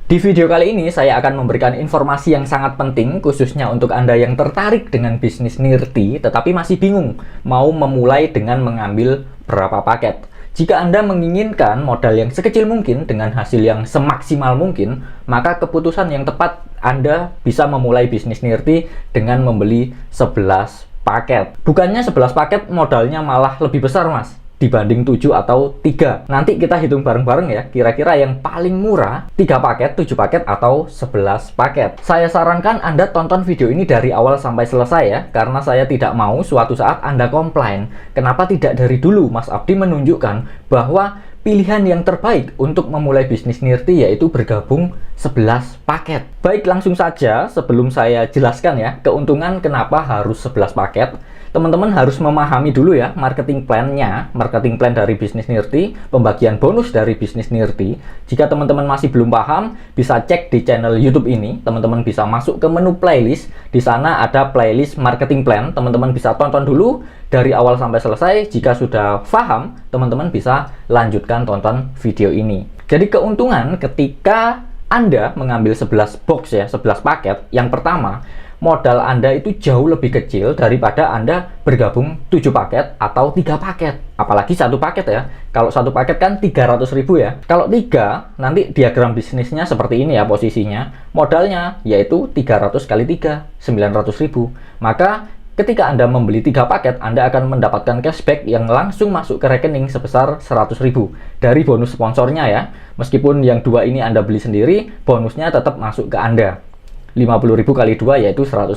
Di video kali ini saya akan memberikan informasi yang sangat penting khususnya untuk Anda yang tertarik dengan bisnis nirti tetapi masih bingung mau memulai dengan mengambil berapa paket. Jika Anda menginginkan modal yang sekecil mungkin dengan hasil yang semaksimal mungkin, maka keputusan yang tepat Anda bisa memulai bisnis nirti dengan membeli 11 paket. Bukannya 11 paket modalnya malah lebih besar, Mas, dibanding 7 atau 3. Nanti kita hitung bareng-bareng ya, kira-kira yang paling murah 3 paket, 7 paket, atau 11 paket. Saya sarankan Anda tonton video ini dari awal sampai selesai ya, karena saya tidak mau suatu saat Anda komplain. Kenapa tidak dari dulu Mas Abdi menunjukkan bahwa pilihan yang terbaik untuk memulai bisnis nirti yaitu bergabung 11 paket. Baik, langsung saja sebelum saya jelaskan ya, keuntungan kenapa harus 11 paket. Teman-teman harus memahami dulu ya marketing plan-nya, marketing plan dari bisnis nirti, pembagian bonus dari bisnis nirti. Jika teman-teman masih belum paham, bisa cek di channel YouTube ini. Teman-teman bisa masuk ke menu playlist. Di sana ada playlist marketing plan. Teman-teman bisa tonton dulu dari awal sampai selesai. Jika sudah paham, teman-teman bisa lanjutkan tonton video ini. Jadi keuntungan ketika Anda mengambil 11 box ya, 11 paket. Yang pertama, modal Anda itu jauh lebih kecil daripada Anda bergabung 7 paket atau 3 paket. Apalagi satu paket ya. Kalau satu paket kan 300.000 ya. Kalau 3, nanti diagram bisnisnya seperti ini ya posisinya. Modalnya yaitu 300 kali 3, 900.000. Maka ketika Anda membeli 3 paket, Anda akan mendapatkan cashback yang langsung masuk ke rekening sebesar 100.000 dari bonus sponsornya ya. Meskipun yang 2 ini Anda beli sendiri, bonusnya tetap masuk ke Anda. 50.000 kali 2 yaitu 100.000.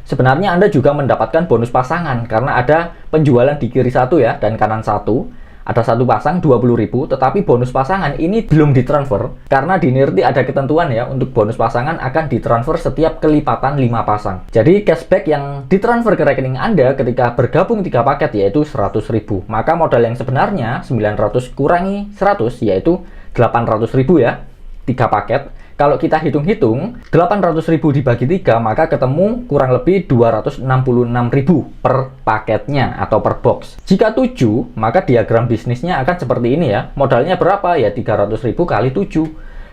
Sebenarnya Anda juga mendapatkan bonus pasangan karena ada penjualan di kiri satu ya dan kanan satu. Ada satu pasang 20.000, tetapi bonus pasangan ini belum ditransfer karena di nirti ada ketentuan ya untuk bonus pasangan akan ditransfer setiap kelipatan 5 pasang. Jadi cashback yang ditransfer ke rekening Anda ketika bergabung 3 paket yaitu 100.000. Maka modal yang sebenarnya 900 kurangi 100 yaitu 800.000 ya. 3 paket. Kalau kita hitung-hitung 800.000 dibagi 3 maka ketemu kurang lebih 266.000 per paketnya atau per box. Jika 7 maka diagram bisnisnya akan seperti ini ya. Modalnya berapa? Ya 300.000 kali 7,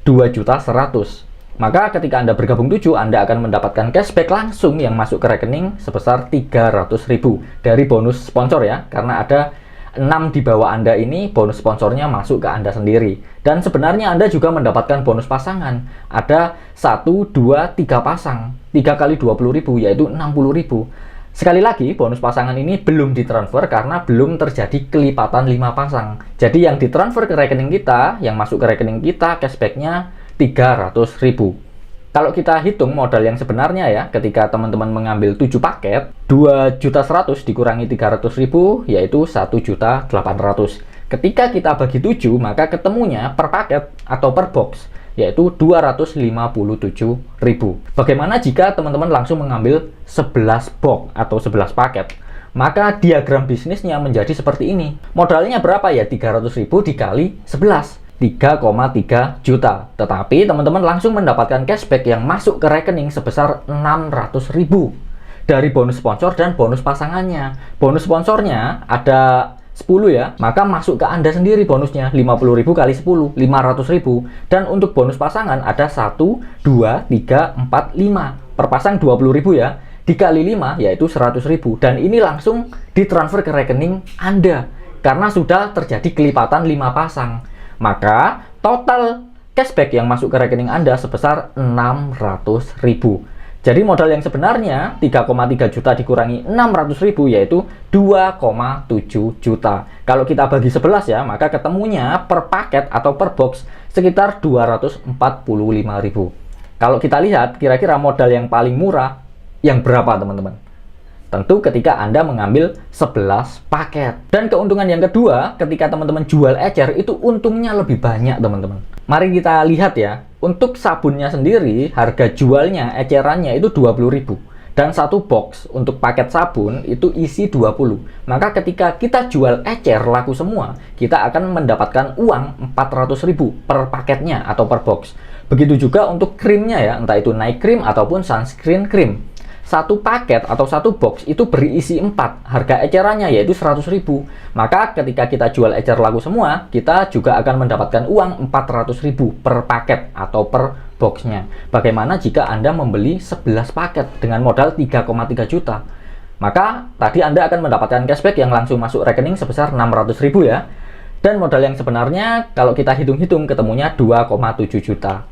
2.100.000. Maka ketika Anda bergabung 7 Anda akan mendapatkan cashback langsung yang masuk ke rekening sebesar 300.000 dari bonus sponsor ya. Karena ada 6 di bawah Anda ini bonus sponsornya masuk ke Anda sendiri. Dan sebenarnya Anda juga mendapatkan bonus pasangan. Ada 1, 2, 3 pasang. 3 kali 20.000 yaitu 60.000. Sekali lagi bonus pasangan ini belum ditransfer karena belum terjadi kelipatan 5 pasang. Jadi yang ditransfer ke rekening kita, yang masuk ke rekening kita cashbacknya 300.000. Kalau kita hitung modal yang sebenarnya ya, ketika teman-teman mengambil 7 paket, 2.100.000 dikurangi 300.000 yaitu 1.800.000. Ketika kita bagi 7, maka ketemunya per paket atau per box yaitu 257.000. Bagaimana jika teman-teman langsung mengambil 11 box atau 11 paket? Maka diagram bisnisnya menjadi seperti ini. Modalnya berapa ya? 300.000 dikali 11. 3,3 juta. Tetapi teman-teman langsung mendapatkan cashback yang masuk ke rekening sebesar 600.000 dari bonus sponsor dan bonus pasangannya. Bonus sponsornya ada 10 ya, maka masuk ke Anda sendiri bonusnya 50.000 kali 10, 500.000. Dan untuk bonus pasangan ada 1, 2, 3, 4, 5. Per pasang 20.000 ya, dikali 5 yaitu 100.000. Dan ini langsung ditransfer ke rekening Anda karena sudah terjadi kelipatan 5 pasang. Maka total cashback yang masuk ke rekening Anda sebesar 600.000. Jadi modal yang sebenarnya 3,3 juta dikurangi 600.000 yaitu 2,7 juta. Kalau kita bagi 11 ya, maka ketemunya per paket atau per box sekitar 245.000. Kalau kita lihat kira-kira modal yang paling murah yang berapa teman-teman? Tentu ketika Anda mengambil 11 paket. Dan keuntungan yang kedua, ketika teman-teman jual ecer, itu untungnya lebih banyak, teman-teman. Mari kita lihat ya. Untuk sabunnya sendiri, harga jualnya, ecerannya itu 20.000. Dan satu box untuk paket sabun itu isi 20. Maka ketika kita jual ecer laku semua, kita akan mendapatkan uang 400.000 per paketnya atau per box. Begitu juga untuk krimnya ya, entah itu night cream ataupun sunscreen cream. satu paket atau satu box itu berisi 4, harga ecerannya yaitu 100.000. Maka ketika kita jual ecer laku semua, kita juga akan mendapatkan uang 400.000 per paket atau per boxnya. Bagaimana jika Anda membeli 11 paket dengan modal 3,3 juta? Maka tadi Anda akan mendapatkan cashback yang langsung masuk rekening sebesar 600.000 ya. Dan modal yang sebenarnya kalau kita hitung-hitung ketemunya 2,7 juta.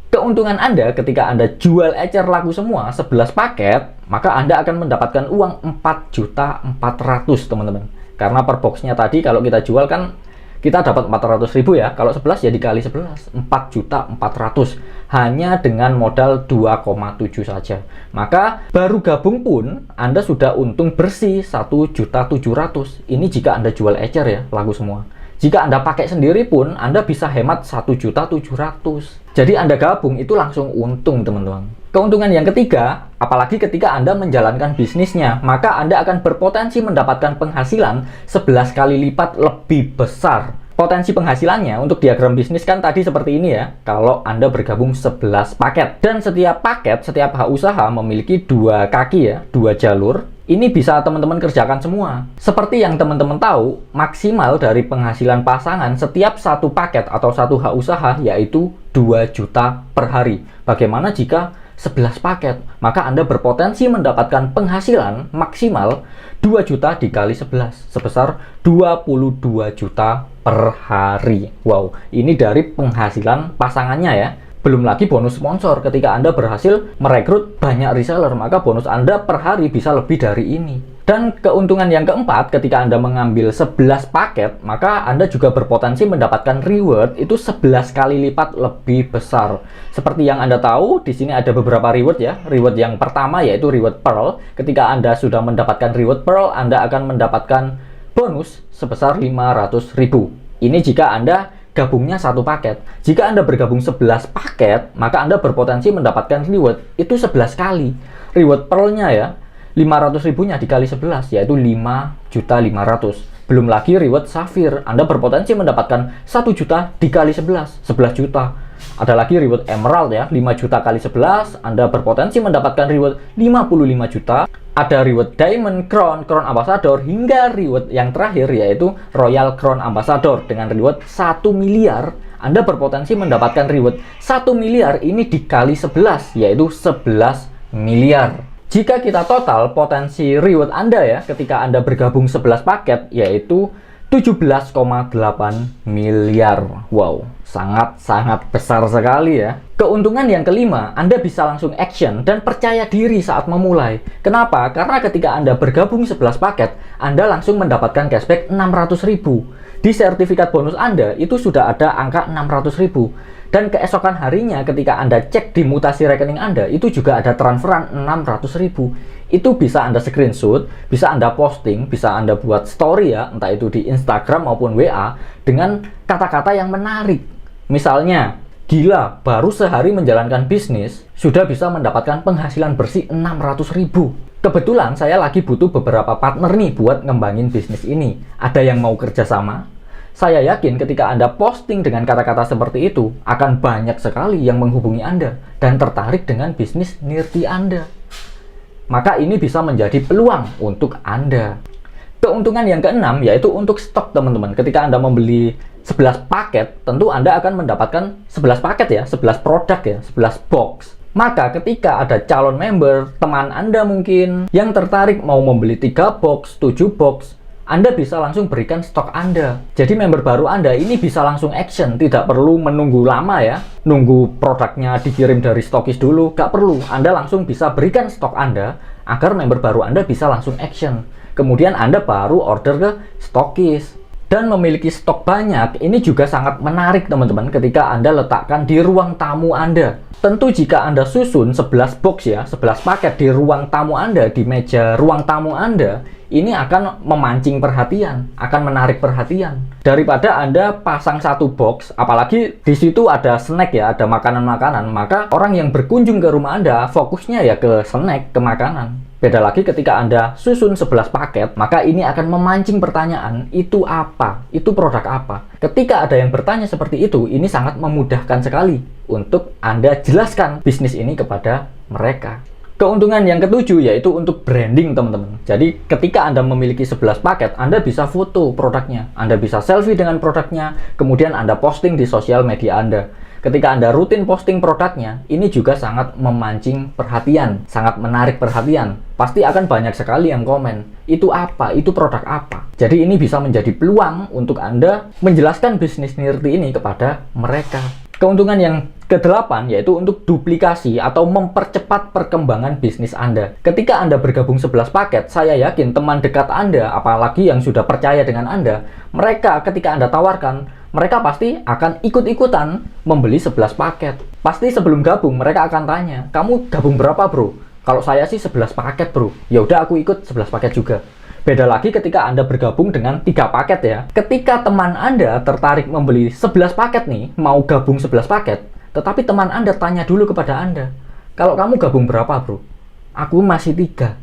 Keuntungan Anda ketika Anda jual ecer laku semua 11 paket, maka Anda akan mendapatkan uang 4.400.000 teman-teman. Karena per boxnya tadi kalau kita jual kan kita dapat 400.000 ya. Kalau 11 ya dikali 11, 4.400.000 hanya dengan modal 2,7 saja. Maka baru gabung pun Anda sudah untung bersih 1.700.000. Ini jika Anda jual ecer ya, laku semua. Jika Anda pakai sendiri pun, Anda bisa hemat 1.700.000. Jadi Anda gabung itu langsung untung, teman-teman. Keuntungan yang ketiga, apalagi ketika Anda menjalankan bisnisnya, maka Anda akan berpotensi mendapatkan penghasilan 11 kali lipat lebih besar. Potensi penghasilannya untuk diagram bisnis kan tadi seperti ini ya, kalau Anda bergabung 11 paket. Dan setiap paket, setiap hak usaha memiliki 2 kaki ya, 2 jalur. Ini bisa teman-teman kerjakan semua. Seperti yang teman-teman tahu, maksimal dari penghasilan pasangan setiap satu paket atau satu hak usaha yaitu 2 juta per hari. Bagaimana jika 11 paket? Maka Anda berpotensi mendapatkan penghasilan maksimal 2 juta dikali 11 sebesar 22 juta per hari. Wow, ini dari penghasilan pasangannya ya. Belum lagi bonus sponsor. Ketika Anda berhasil merekrut banyak reseller, maka bonus Anda per hari bisa lebih dari ini. Dan keuntungan yang keempat, ketika Anda mengambil 11 paket, maka Anda juga berpotensi mendapatkan reward itu 11 kali lipat lebih besar. Seperti yang Anda tahu, di sini ada beberapa reward ya. Reward yang pertama yaitu reward pearl. Ketika Anda sudah mendapatkan reward pearl, Anda akan mendapatkan bonus sebesar 500.000. Ini jika Anda gabungnya satu paket. Jika Anda bergabung 11 paket, maka Anda berpotensi mendapatkan reward itu 11 kali. Reward pearl-nya ya, 500.000-nya dikali 11 yaitu 5.500.000. Belum lagi reward Safir, Anda berpotensi mendapatkan 1 juta dikali 11, 11 juta. Ada lagi reward Emerald ya, 5 juta kali 11, Anda berpotensi mendapatkan reward 55 juta. Ada reward Diamond, Crown, Crown Ambassador, hingga reward yang terakhir yaitu Royal Crown Ambassador dengan reward 1 miliar. Anda berpotensi mendapatkan reward 1 miliar ini dikali 11 yaitu 11 miliar. Jika kita total potensi reward Anda ya ketika Anda bergabung 11 paket yaitu 17,8 miliar. Wow, sangat-sangat besar sekali ya. Keuntungan yang kelima, Anda bisa langsung action dan percaya diri saat memulai. Kenapa? Karena ketika Anda bergabung 11 paket, Anda langsung mendapatkan cashback 600.000. Di sertifikat bonus Anda itu sudah ada angka 600.000. Dan keesokan harinya ketika Anda cek di mutasi rekening Anda, itu juga ada transferan 600.000. Itu bisa Anda screenshot, bisa Anda posting, bisa Anda buat story ya, entah itu di Instagram maupun WA, dengan kata-kata yang menarik. Misalnya, gila, baru sehari menjalankan bisnis, sudah bisa mendapatkan penghasilan bersih 600.000. Kebetulan saya lagi butuh beberapa partner nih buat ngembangin bisnis ini. Ada yang mau kerjasama? Saya yakin ketika Anda posting dengan kata-kata seperti itu, akan banyak sekali yang menghubungi Anda dan tertarik dengan bisnis Nirti Anda. Maka ini bisa menjadi peluang untuk Anda. Keuntungan yang keenam yaitu untuk stok teman-teman. Ketika Anda membeli 11 paket, tentu Anda akan mendapatkan 11 paket ya, 11 produk ya, 11 box. Maka ketika ada calon member, teman Anda mungkin yang tertarik mau membeli 3 box, 7 box, Anda bisa langsung berikan stok Anda. Jadi member baru Anda ini bisa langsung action, tidak perlu menunggu lama ya. Nunggu produknya dikirim dari stokis dulu, gak perlu. Anda langsung bisa berikan stok Anda agar member baru Anda bisa langsung action. Kemudian Anda baru order ke stokis. Dan memiliki stok banyak, ini juga sangat menarik teman-teman ketika Anda letakkan di ruang tamu Anda. Tentu jika Anda susun 11 box ya, 11 paket di ruang tamu Anda, di meja ruang tamu Anda, ini akan memancing perhatian, akan menarik perhatian. Daripada Anda pasang satu box, apalagi di situ ada snack ya, ada makanan-makanan, maka orang yang berkunjung ke rumah Anda fokusnya ya ke snack, ke makanan. Beda lagi ketika Anda susun 11 paket, maka ini akan memancing pertanyaan, itu apa? Itu produk apa? Ketika ada yang bertanya seperti itu, ini sangat memudahkan sekali untuk Anda jelaskan bisnis ini kepada mereka. Keuntungan yang ketujuh yaitu untuk branding, teman-teman. Jadi ketika Anda memiliki 11 paket, Anda bisa foto produknya, Anda bisa selfie dengan produknya, kemudian Anda posting di sosial media Anda. Ketika Anda rutin posting produknya, ini juga sangat memancing perhatian, sangat menarik perhatian. Pasti akan banyak sekali yang komen, itu apa? Itu produk apa? Jadi ini bisa menjadi peluang untuk Anda menjelaskan bisnis Nirti ini kepada mereka. Keuntungan yang ke-8 yaitu untuk duplikasi atau mempercepat perkembangan bisnis Anda. Ketika Anda bergabung 11 paket, saya yakin teman dekat Anda, apalagi yang sudah percaya dengan Anda, mereka ketika Anda tawarkan, mereka pasti akan ikut-ikutan membeli 11 paket. Pasti sebelum gabung mereka akan tanya, "Kamu gabung berapa, Bro?" "Kalau saya sih 11 paket, Bro." "Ya udah, aku ikut 11 paket juga." Beda lagi ketika Anda bergabung dengan 3 paket ya. Ketika teman Anda tertarik membeli 11 paket nih, mau gabung 11 paket, tetapi teman Anda tanya dulu kepada Anda, "Kalau kamu gabung berapa, Bro?" "Aku masih 3.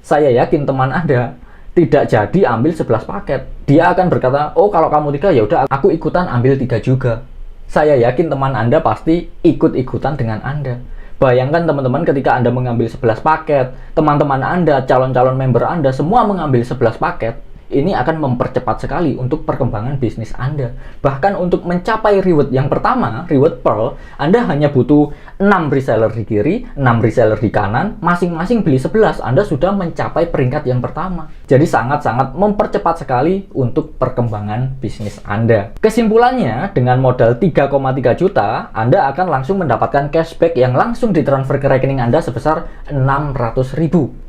Saya yakin teman Anda tidak jadi ambil 11 paket. Dia akan berkata, "Oh, kalau kamu 3, ya udah aku ikutan ambil 3 juga." Saya yakin teman Anda pasti ikut-ikutan dengan Anda. Bayangkan teman-teman ketika Anda mengambil 11 paket, teman-teman Anda, calon-calon member Anda semua mengambil 11 paket, ini akan mempercepat sekali untuk perkembangan bisnis Anda. Bahkan untuk mencapai reward yang pertama, reward Pearl, Anda hanya butuh 6 reseller di kiri, 6 reseller di kanan, masing-masing beli 11, Anda sudah mencapai peringkat yang pertama. Jadi sangat-sangat mempercepat sekali untuk perkembangan bisnis Anda. Kesimpulannya, dengan modal 3,3 juta, Anda akan langsung mendapatkan cashback yang langsung ditransfer ke rekening Anda sebesar 600.000.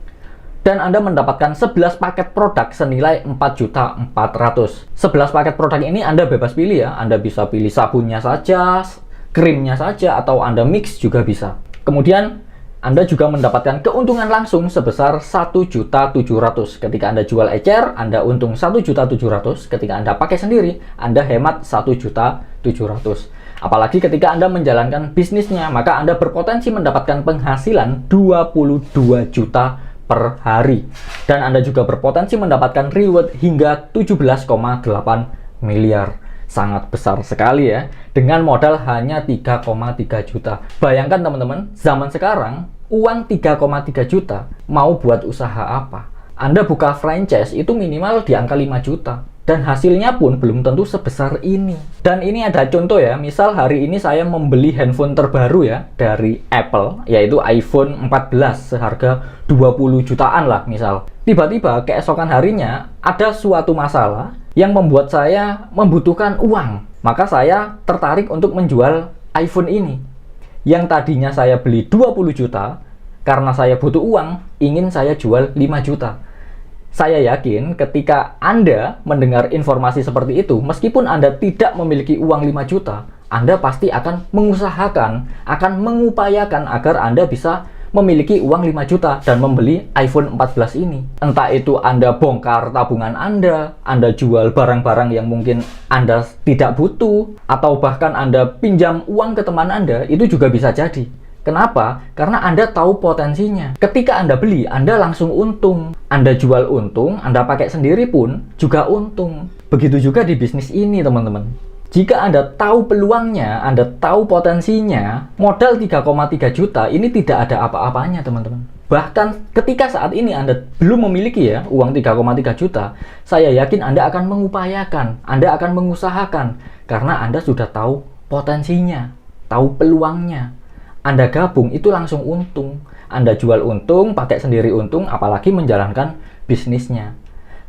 Dan Anda mendapatkan 11 paket produk senilai 4.400.000. 11 paket produk ini Anda bebas pilih ya. Anda bisa pilih sabunnya saja, krimnya saja, atau Anda mix juga bisa. Kemudian Anda juga mendapatkan keuntungan langsung sebesar 1.700.000. Ketika Anda jual ecer, Anda untung 1.700.000. Ketika Anda pakai sendiri, Anda hemat 1.700.000. Apalagi ketika Anda menjalankan bisnisnya, maka Anda berpotensi mendapatkan penghasilan 22 juta per hari. Dan Anda juga berpotensi mendapatkan reward hingga 17,8 miliar. Sangat besar sekali ya, dengan modal hanya 3,3 juta. Bayangkan teman-teman, zaman sekarang uang 3,3 juta mau buat usaha apa? Anda buka franchise itu minimal di angka 5 juta. Dan hasilnya pun belum tentu sebesar ini. Dan ini ada contoh ya, misal hari ini saya membeli handphone terbaru ya dari Apple, yaitu iPhone 14 seharga 20 jutaan lah misal. Tiba-tiba keesokan harinya ada suatu masalah yang membuat saya membutuhkan uang. Maka saya tertarik untuk menjual iPhone ini. Yang tadinya saya beli 20 juta, karena saya butuh uang, ingin saya jual 5 juta. Saya yakin ketika Anda mendengar informasi seperti itu, meskipun Anda tidak memiliki uang 5 juta, Anda pasti akan mengusahakan, akan mengupayakan agar Anda bisa memiliki uang 5 juta dan membeli iPhone 14 ini. Entah itu Anda bongkar tabungan Anda jual barang-barang yang mungkin Anda tidak butuh, atau bahkan Anda pinjam uang ke teman Anda, itu juga bisa jadi. Kenapa? Karena Anda tahu potensinya. Ketika Anda beli, Anda langsung untung. Anda jual untung, Anda pakai sendiri pun juga untung. Begitu juga di bisnis ini, teman-teman. Jika Anda tahu peluangnya, Anda tahu potensinya, modal 3,3 juta ini tidak ada apa-apanya, teman-teman. Bahkan ketika saat ini Anda belum memiliki ya uang 3,3 juta, saya yakin Anda akan mengupayakan, Anda akan mengusahakan, karena Anda sudah tahu potensinya, tahu peluangnya. Anda gabung itu langsung untung. Anda jual untung, pakai sendiri untung, apalagi menjalankan bisnisnya.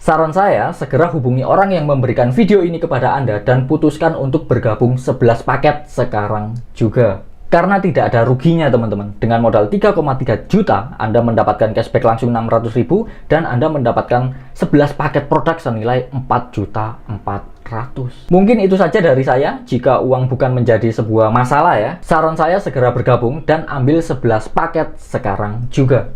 Saran saya, segera hubungi orang yang memberikan video ini kepada Anda dan putuskan untuk bergabung 11 paket sekarang juga. Karena tidak ada ruginya teman-teman. Dengan modal 3,3 juta, Anda mendapatkan cashback langsung 600.000 dan Anda mendapatkan 11 paket produk senilai 4.400.000. Mungkin itu saja dari saya. Jika uang bukan menjadi sebuah masalah ya, saran saya segera bergabung dan ambil 11 paket sekarang juga.